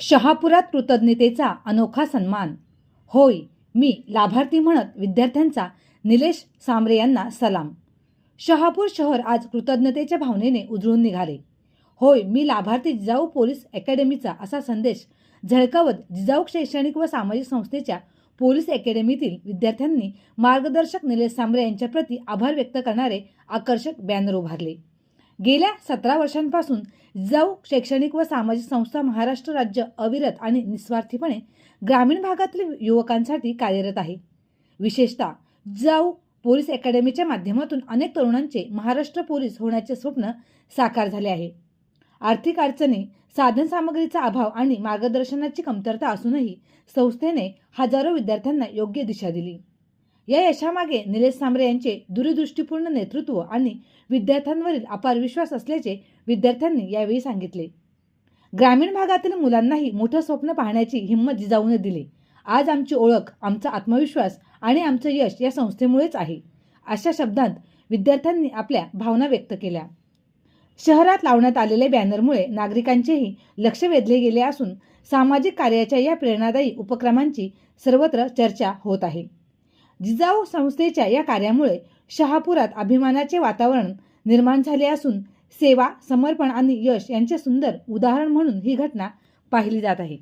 शहापुरात कृतज्ञतेचा अनोखा सन्मान. होय, मी लाभार्थी म्हणत विद्यार्थ्यांचा निलेश सांबरे यांना सलाम. शहापूर शहर आज कृतज्ञतेच्या भावनेने उजळून निघाले. होय, मी लाभार्थी जिजाऊ पोलीस अकॅडमीचा असा संदेश झळकावत जिजाऊ शैक्षणिक व सामाजिक संस्थेच्या पोलीस अकॅडमीतील विद्यार्थ्यांनी मार्गदर्शक निलेश सांबरे यांच्याप्रती आभार व्यक्त करणारे आकर्षक बॅनर उभारले. गेल्या 17 वर्षांपासून जिजाऊ शैक्षणिक व सामाजिक संस्था महाराष्ट्र राज्य अविरत आणि निस्वार्थीपणे ग्रामीण भागातील युवकांसाठी कार्यरत आहे. विशेषतः जिजाऊ पोलीस अकॅडमीच्या माध्यमातून अनेक तरुणांचे महाराष्ट्र पोलीस होण्याचे स्वप्न साकार झाले आहे. आर्थिक अडचणी, साधनसामग्रीचा अभाव आणि मार्गदर्शनाची कमतरता असूनही संस्थेने हजारो विद्यार्थ्यांना योग्य दिशा दिली. या यशामागे निलेश सांबरे यांचे दूरदृष्टीपूर्ण नेतृत्व आणि विद्यार्थ्यांवरील अपार विश्वास असल्याचे विद्यार्थ्यांनी यावेळी सांगितले. ग्रामीण भागातील मुलांनाही मोठं स्वप्न पाहण्याची हिंमत जिजाऊने दिली. आज आमची ओळख, आमचा आत्मविश्वास आणि आमचं यश या संस्थेमुळेच आहे, अशा शब्दांत विद्यार्थ्यांनी आपल्या भावना व्यक्त केल्या. शहरात लावण्यात आलेल्या बॅनरमुळे नागरिकांचेही लक्ष वेधले गेले असून सामाजिक कार्याच्या या प्रेरणादायी उपक्रमांची सर्वत्र चर्चा होत आहे. जिजाऊ संस्थेच्या या कार्यामुळे शहापुरात अभिमानाचे वातावरण निर्माण झाले असून सेवा, समर्पण आणि यश यांचे सुंदर उदाहरण म्हणून ही घटना पाहिली जात आहे.